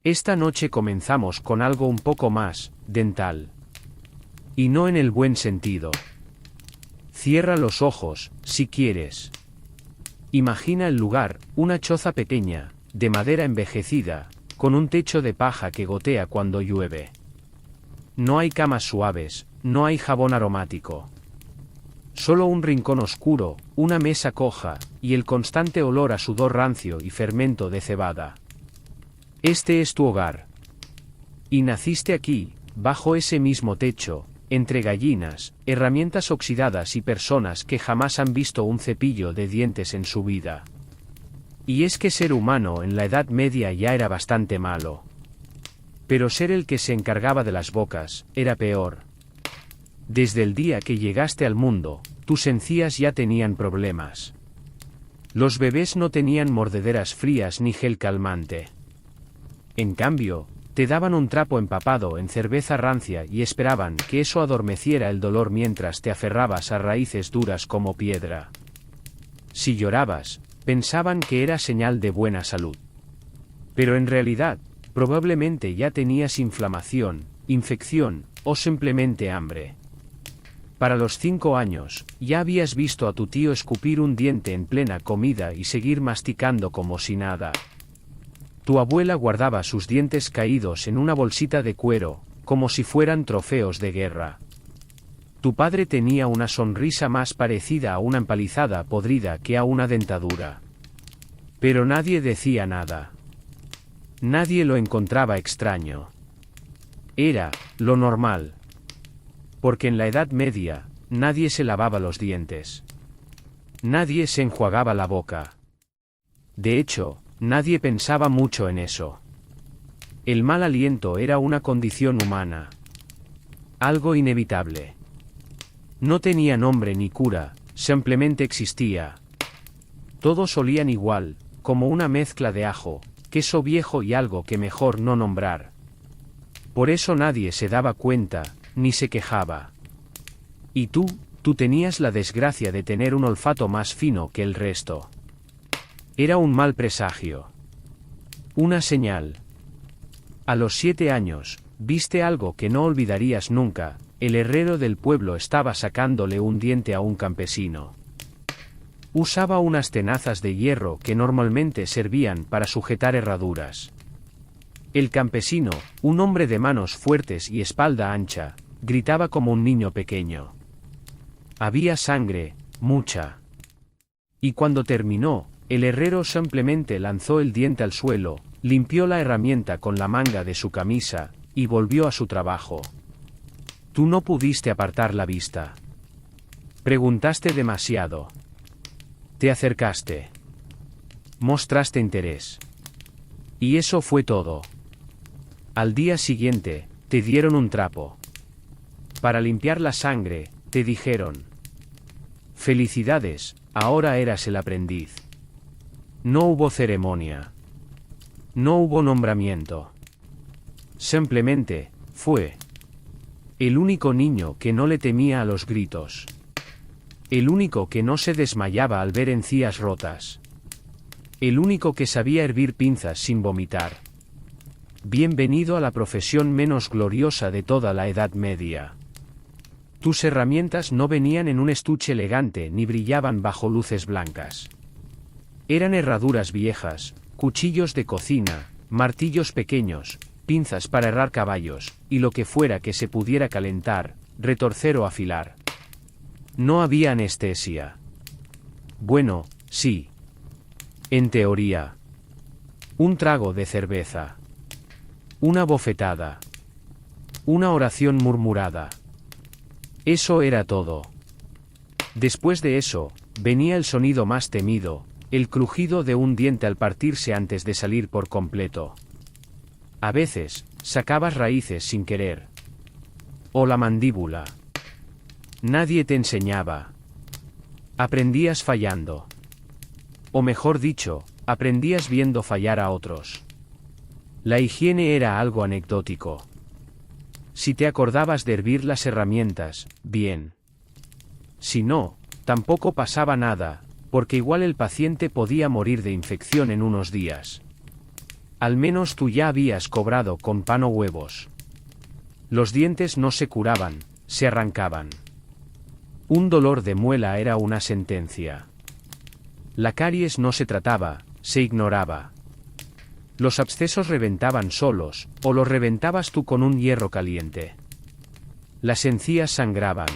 Esta noche comenzamos con algo un poco más dental. Y no en el buen sentido. Cierra los ojos, si quieres. Imagina el lugar, una choza pequeña, de madera envejecida, con un techo de paja que gotea cuando llueve. No hay camas suaves, no hay jabón aromático. Solo un rincón oscuro, una mesa coja, y el constante olor a sudor rancio y fermento de cebada. Este es tu hogar. Y naciste aquí, bajo ese mismo techo, entre gallinas, herramientas oxidadas y personas que jamás han visto un cepillo de dientes en su vida. Y es que ser humano en la Edad Media ya era bastante malo. Pero ser el que se encargaba de las bocas, era peor. Desde el día que llegaste al mundo, tus encías ya tenían problemas. Los bebés no tenían mordederas frías ni gel calmante. En cambio, te daban un trapo empapado en cerveza rancia y esperaban que eso adormeciera el dolor mientras te aferrabas a raíces duras como piedra. Si llorabas, pensaban que era señal de buena salud. Pero en realidad, probablemente ya tenías inflamación, infección, o simplemente hambre. Para los 5 años, ya habías visto a tu tío escupir un diente en plena comida y seguir masticando como si nada. Tu abuela guardaba sus dientes caídos en una bolsita de cuero, como si fueran trofeos de guerra. Tu padre tenía una sonrisa más parecida a una empalizada podrida que a una dentadura. Pero nadie decía nada. Nadie lo encontraba extraño. Era lo normal. Porque en la Edad Media, nadie se lavaba los dientes. Nadie se enjuagaba la boca. De hecho, nadie pensaba mucho en eso. El mal aliento era una condición humana. Algo inevitable. No tenía nombre ni cura, simplemente existía. Todos olían igual, como una mezcla de ajo, queso viejo y algo que mejor no nombrar. Por eso nadie se daba cuenta, ni se quejaba. Y tú tenías la desgracia de tener un olfato más fino que el resto. Era un mal presagio. Una señal. A los 7 años, viste algo que no olvidarías nunca. El herrero del pueblo estaba sacándole un diente a un campesino. Usaba unas tenazas de hierro que normalmente servían para sujetar herraduras. El campesino, un hombre de manos fuertes y espalda ancha, gritaba como un niño pequeño. Había sangre, mucha. Y cuando terminó, el herrero simplemente lanzó el diente al suelo, limpió la herramienta con la manga de su camisa, y volvió a su trabajo. Tú no pudiste apartar la vista. Preguntaste demasiado. Te acercaste. Mostraste interés. Y eso fue todo. Al día siguiente, te dieron un trapo. Para limpiar la sangre, te dijeron: felicidades, ahora eras el aprendiz. No hubo ceremonia. No hubo nombramiento. Simplemente, fue. El único niño que no le temía a los gritos. El único que no se desmayaba al ver encías rotas. El único que sabía hervir pinzas sin vomitar. Bienvenido a la profesión menos gloriosa de toda la Edad Media. Tus herramientas no venían en un estuche elegante ni brillaban bajo luces blancas. Eran herraduras viejas, cuchillos de cocina, martillos pequeños, pinzas para herrar caballos, y lo que fuera que se pudiera calentar, retorcer o afilar. No había anestesia. Bueno, sí. En teoría. Un trago de cerveza. Una bofetada. Una oración murmurada. Eso era todo. Después de eso, venía el sonido más temido, el crujido de un diente al partirse antes de salir por completo. A veces, sacabas raíces sin querer. O la mandíbula. Nadie te enseñaba. Aprendías fallando. O mejor dicho, aprendías viendo fallar a otros. La higiene era algo anecdótico. Si te acordabas de hervir las herramientas, bien. Si no, tampoco pasaba nada, porque igual el paciente podía morir de infección en unos días. Al menos tú ya habías cobrado con pan o huevos. Los dientes no se curaban, se arrancaban. Un dolor de muela era una sentencia. La caries no se trataba, se ignoraba. Los abscesos reventaban solos, o los reventabas tú con un hierro caliente. Las encías sangraban.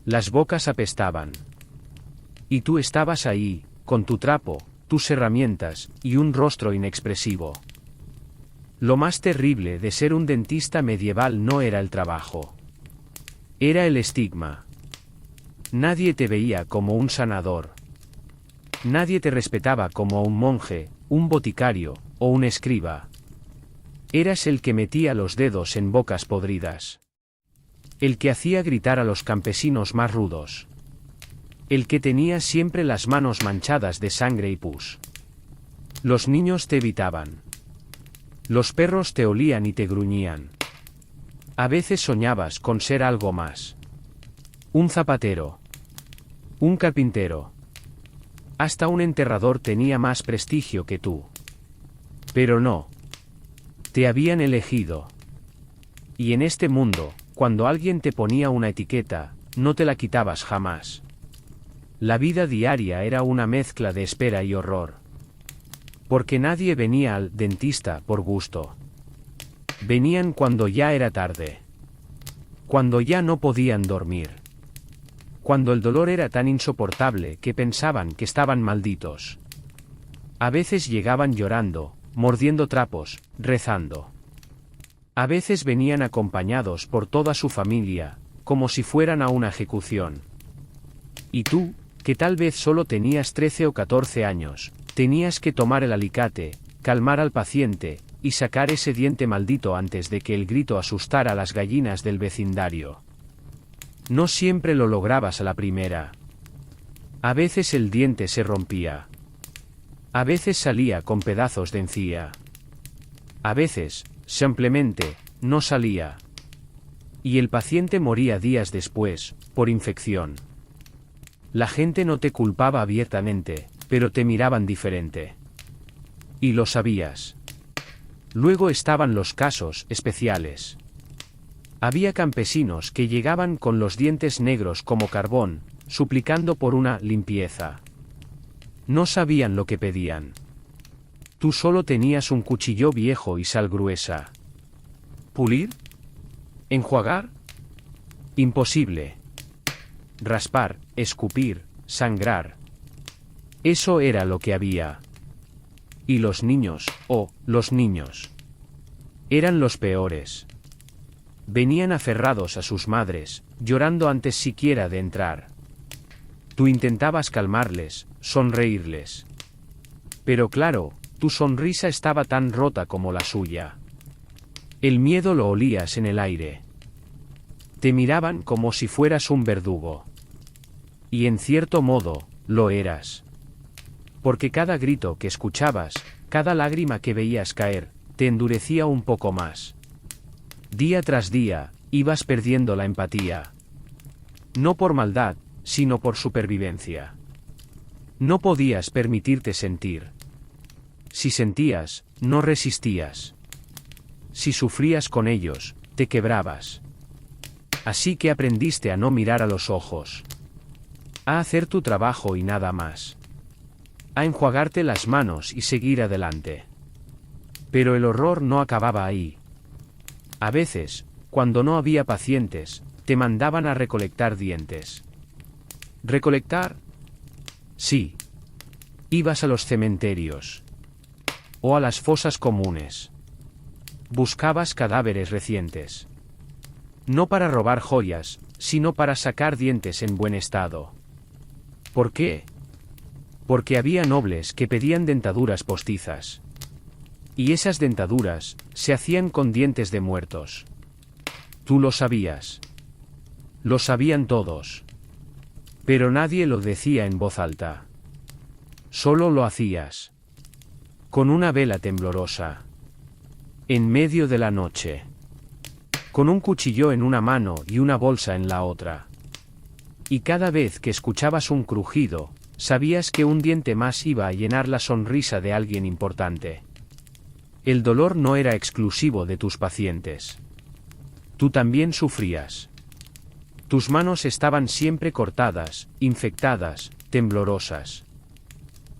Las bocas apestaban. Y tú estabas ahí, con tu trapo, tus herramientas, y un rostro inexpresivo. Lo más terrible de ser un dentista medieval no era el trabajo. Era el estigma. Nadie te veía como un sanador. Nadie te respetaba como un monje, un boticario, o un escriba. Eras el que metía los dedos en bocas podridas. El que hacía gritar a los campesinos más rudos. El que tenía siempre las manos manchadas de sangre y pus. Los niños te evitaban. Los perros te olían y te gruñían. A veces soñabas con ser algo más. Un zapatero. Un carpintero. Hasta un enterrador tenía más prestigio que tú. Pero no. Te habían elegido. Y en este mundo, cuando alguien te ponía una etiqueta, no te la quitabas jamás. La vida diaria era una mezcla de espera y horror. Porque nadie venía al dentista por gusto. Venían cuando ya era tarde. Cuando ya no podían dormir. Cuando el dolor era tan insoportable que pensaban que estaban malditos. A veces llegaban llorando, mordiendo trapos, rezando. A veces venían acompañados por toda su familia, como si fueran a una ejecución. Y tú, que tal vez solo tenías 13 o 14 años, tenías que tomar el alicate, calmar al paciente, y sacar ese diente maldito antes de que el grito asustara a las gallinas del vecindario. No siempre lo lograbas a la primera. A veces el diente se rompía. A veces salía con pedazos de encía. A veces, simplemente, no salía. Y el paciente moría días después, por infección. La gente no te culpaba abiertamente, pero te miraban diferente. Y lo sabías. Luego estaban los casos especiales. Había campesinos que llegaban con los dientes negros como carbón, suplicando por una limpieza. No sabían lo que pedían. Tú solo tenías un cuchillo viejo y sal gruesa. ¿Pulir? ¿Enjuagar? Imposible. Raspar, escupir, sangrar. Eso era lo que había. Y los niños, los niños. Eran los peores. Venían aferrados a sus madres, llorando antes siquiera de entrar. Tú intentabas calmarles, sonreírles. Pero claro, tu sonrisa estaba tan rota como la suya. El miedo lo olías en el aire. Te miraban como si fueras un verdugo. Y en cierto modo, lo eras. Porque cada grito que escuchabas, cada lágrima que veías caer, te endurecía un poco más. Día tras día, ibas perdiendo la empatía. No por maldad, sino por supervivencia. No podías permitirte sentir. Si sentías, no resistías. Si sufrías con ellos, te quebrabas. Así que aprendiste a no mirar a los ojos. A hacer tu trabajo y nada más. A enjuagarte las manos y seguir adelante. Pero el horror no acababa ahí. A veces, cuando no había pacientes, te mandaban a recolectar dientes. ¿Recolectar? Sí. Ibas a los cementerios. O a las fosas comunes. Buscabas cadáveres recientes. No para robar joyas, sino para sacar dientes en buen estado. ¿Por qué? Porque había nobles que pedían dentaduras postizas. Y esas dentaduras se hacían con dientes de muertos. Tú lo sabías. Lo sabían todos. Pero nadie lo decía en voz alta. Solo lo hacías. Con una vela temblorosa. En medio de la noche. Con un cuchillo en una mano y una bolsa en la otra. Y cada vez que escuchabas un crujido, sabías que un diente más iba a llenar la sonrisa de alguien importante. El dolor no era exclusivo de tus pacientes. Tú también sufrías. Tus manos estaban siempre cortadas, infectadas, temblorosas.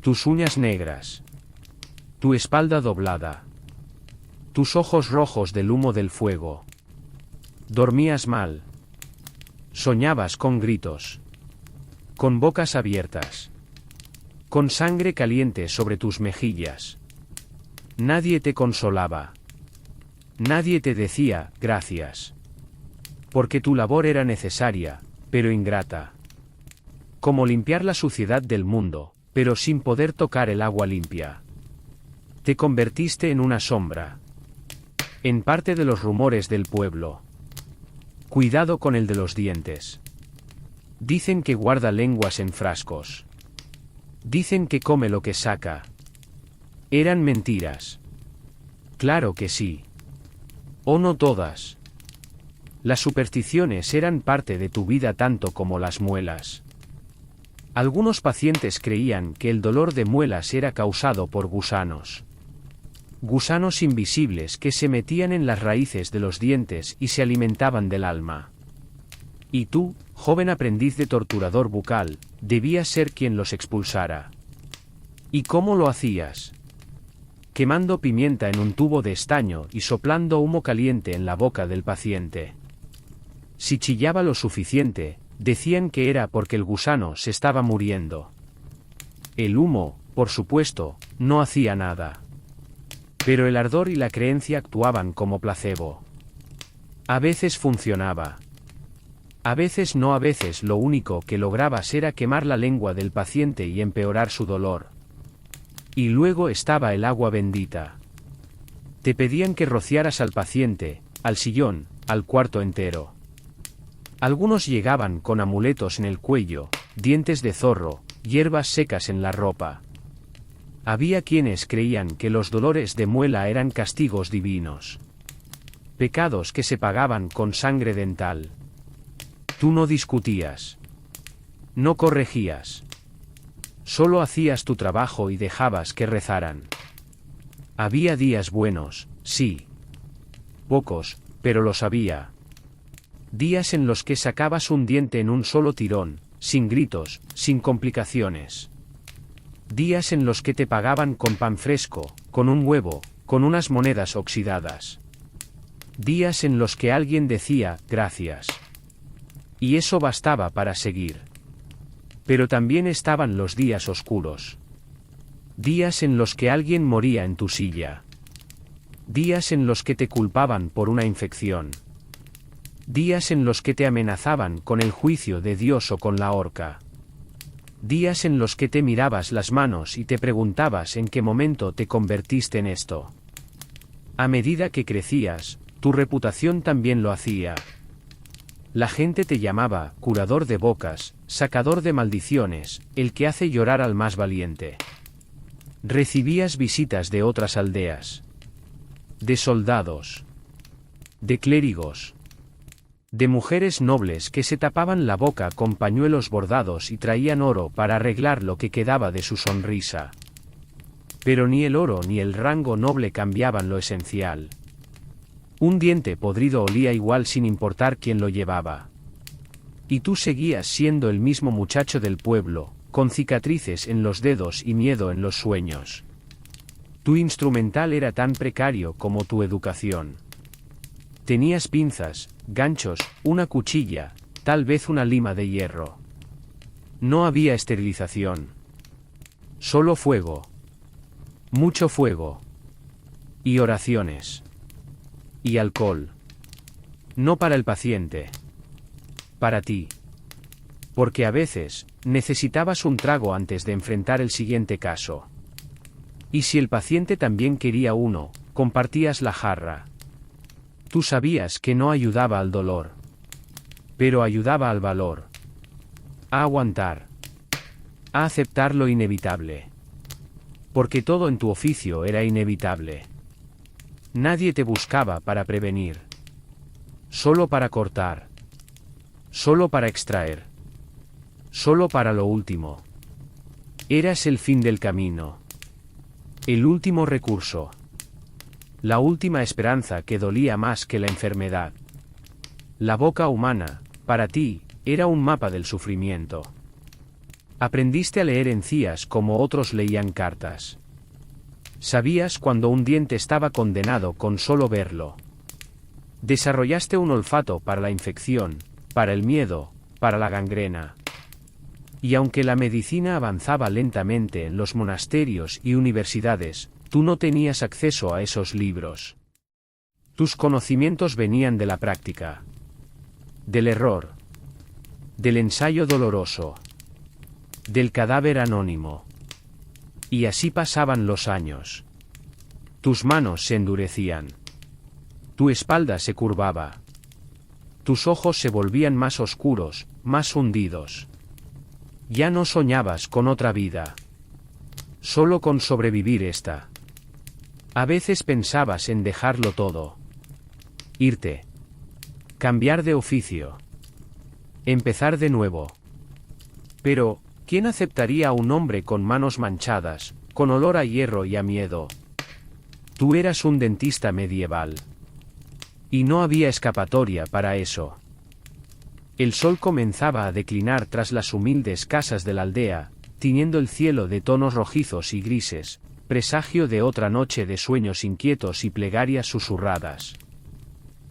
Tus uñas negras. Tu espalda doblada. Tus ojos rojos del humo del fuego. Dormías mal. Soñabas con gritos. Con bocas abiertas. Con sangre caliente sobre tus mejillas. Nadie te consolaba. Nadie te decía, gracias. Porque tu labor era necesaria, pero ingrata. Como limpiar la suciedad del mundo, pero sin poder tocar el agua limpia. Te convertiste en una sombra. En parte de los rumores del pueblo. Cuidado con el de los dientes. Dicen que guarda lenguas en frascos. Dicen que come lo que saca. Eran mentiras. Claro que sí. O no todas. Las supersticiones eran parte de tu vida tanto como las muelas. Algunos pacientes creían que el dolor de muelas era causado por gusanos. Gusanos invisibles que se metían en las raíces de los dientes y se alimentaban del alma. Y tú, joven aprendiz de torturador bucal, debías ser quien los expulsara. ¿Y cómo lo hacías? Quemando pimienta en un tubo de estaño y soplando humo caliente en la boca del paciente. Si chillaba lo suficiente, decían que era porque el gusano se estaba muriendo. El humo, por supuesto, no hacía nada. Pero el ardor y la creencia actuaban como placebo. A veces funcionaba. A veces no, a veces lo único que lograbas era quemar la lengua del paciente y empeorar su dolor. Y luego estaba el agua bendita. Te pedían que rociaras al paciente, al sillón, al cuarto entero. Algunos llegaban con amuletos en el cuello, dientes de zorro, hierbas secas en la ropa. Había quienes creían que los dolores de muela eran castigos divinos. Pecados que se pagaban con sangre dental. Tú no discutías. No corregías. Solo hacías tu trabajo y dejabas que rezaran. Había días buenos, sí. Pocos, pero los había. Días en los que sacabas un diente en un solo tirón, sin gritos, sin complicaciones. Días en los que te pagaban con pan fresco, con un huevo, con unas monedas oxidadas. Días en los que alguien decía, gracias. Y eso bastaba para seguir. Pero también estaban los días oscuros. Días en los que alguien moría en tu silla. Días en los que te culpaban por una infección. Días en los que te amenazaban con el juicio de Dios o con la horca. Días en los que te mirabas las manos y te preguntabas en qué momento te convertiste en esto. A medida que crecías, tu reputación también lo hacía. La gente te llamaba curador de bocas, sacador de maldiciones, el que hace llorar al más valiente. Recibías visitas de otras aldeas. De soldados. De clérigos. De mujeres nobles que se tapaban la boca con pañuelos bordados y traían oro para arreglar lo que quedaba de su sonrisa. Pero ni el oro ni el rango noble cambiaban lo esencial. Un diente podrido olía igual sin importar quién lo llevaba. Y tú seguías siendo el mismo muchacho del pueblo, con cicatrices en los dedos y miedo en los sueños. Tu instrumental era tan precario como tu educación. Tenías pinzas, ganchos, una cuchilla, tal vez una lima de hierro. No había esterilización. Solo fuego. Mucho fuego. Y oraciones. Y alcohol. No para el paciente. Para ti. Porque a veces, necesitabas un trago antes de enfrentar el siguiente caso. Y si el paciente también quería uno, compartías la jarra. Tú sabías que no ayudaba al dolor. Pero ayudaba al valor. A aguantar. A aceptar lo inevitable. Porque todo en tu oficio era inevitable. Nadie te buscaba para prevenir. Solo para cortar. Solo para extraer. Solo para lo último. Eras el fin del camino. El último recurso. La última esperanza que dolía más que la enfermedad. La boca humana, para ti, era un mapa del sufrimiento. Aprendiste a leer encías como otros leían cartas. Sabías cuando un diente estaba condenado con solo verlo. Desarrollaste un olfato para la infección, para el miedo, para la gangrena. Y aunque la medicina avanzaba lentamente en los monasterios y universidades, tú no tenías acceso a esos libros. Tus conocimientos venían de la práctica, del error, del ensayo doloroso, del cadáver anónimo. Y así pasaban los años. Tus manos se endurecían. Tu espalda se curvaba. Tus ojos se volvían más oscuros, más hundidos. Ya no soñabas con otra vida. Solo con sobrevivir esta. A veces pensabas en dejarlo todo. Irte. Cambiar de oficio. Empezar de nuevo. Pero, ¿quién aceptaría a un hombre con manos manchadas, con olor a hierro y a miedo? Tú eras un dentista medieval. Y no había escapatoria para eso. El sol comenzaba a declinar tras las humildes casas de la aldea, tiñendo el cielo de tonos rojizos y grises, presagio de otra noche de sueños inquietos y plegarias susurradas.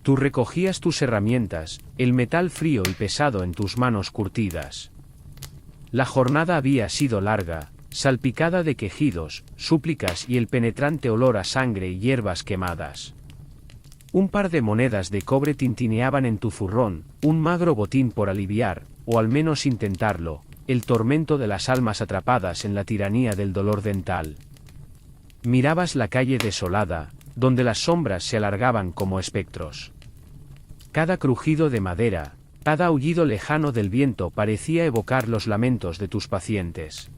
Tú recogías tus herramientas, el metal frío y pesado en tus manos curtidas. La jornada había sido larga, salpicada de quejidos, súplicas y el penetrante olor a sangre y hierbas quemadas. Un par de monedas de cobre tintineaban en tu zurrón, un magro botín por aliviar, o al menos intentarlo, el tormento de las almas atrapadas en la tiranía del dolor dental. Mirabas la calle desolada, donde las sombras se alargaban como espectros. Cada crujido de madera, cada aullido lejano del viento parecía evocar los lamentos de tus pacientes.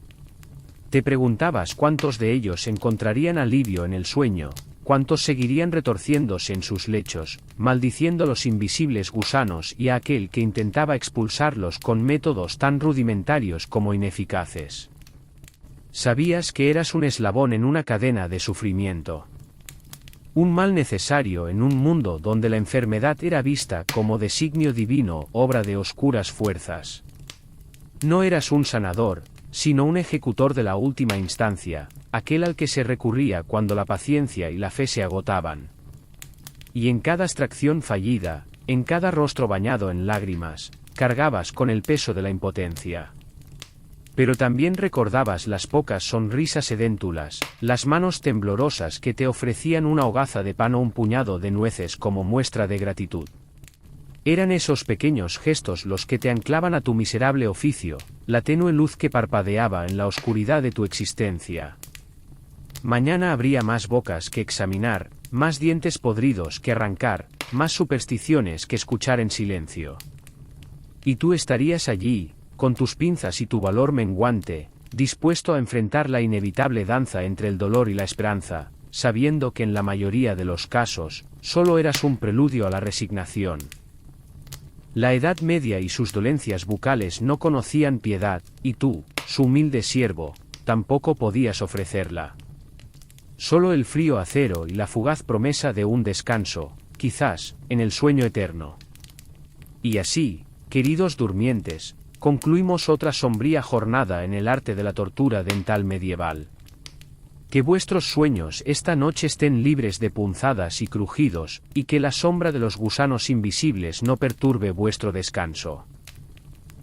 Te preguntabas cuántos de ellos encontrarían alivio en el sueño, cuántos seguirían retorciéndose en sus lechos, maldiciendo los invisibles gusanos y a aquel que intentaba expulsarlos con métodos tan rudimentarios como ineficaces. Sabías que eras un eslabón en una cadena de sufrimiento. Un mal necesario en un mundo donde la enfermedad era vista como designio divino, obra de oscuras fuerzas. No eras un sanador, sino un ejecutor de la última instancia, aquel al que se recurría cuando la paciencia y la fe se agotaban. Y en cada extracción fallida, en cada rostro bañado en lágrimas, cargabas con el peso de la impotencia. Pero también recordabas las pocas sonrisas edéntulas, las manos temblorosas que te ofrecían una hogaza de pan o un puñado de nueces como muestra de gratitud. Eran esos pequeños gestos los que te anclaban a tu miserable oficio, la tenue luz que parpadeaba en la oscuridad de tu existencia. Mañana habría más bocas que examinar, más dientes podridos que arrancar, más supersticiones que escuchar en silencio. Y tú estarías allí, con tus pinzas y tu valor menguante, dispuesto a enfrentar la inevitable danza entre el dolor y la esperanza, sabiendo que en la mayoría de los casos, solo eras un preludio a la resignación. La Edad Media y sus dolencias bucales no conocían piedad, y tú, su humilde siervo, tampoco podías ofrecerla. Solo el frío acero y la fugaz promesa de un descanso, quizás, en el sueño eterno. Y así, queridos durmientes, concluimos otra sombría jornada en el arte de la tortura dental medieval. Que vuestros sueños esta noche estén libres de punzadas y crujidos, y que la sombra de los gusanos invisibles no perturbe vuestro descanso.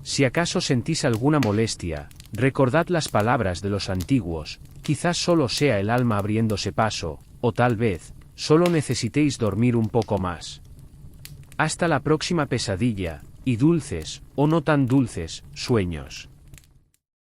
Si acaso sentís alguna molestia, recordad las palabras de los antiguos, quizás solo sea el alma abriéndose paso, o tal vez, solo necesitéis dormir un poco más. Hasta la próxima pesadilla, y dulces, o no tan dulces, sueños.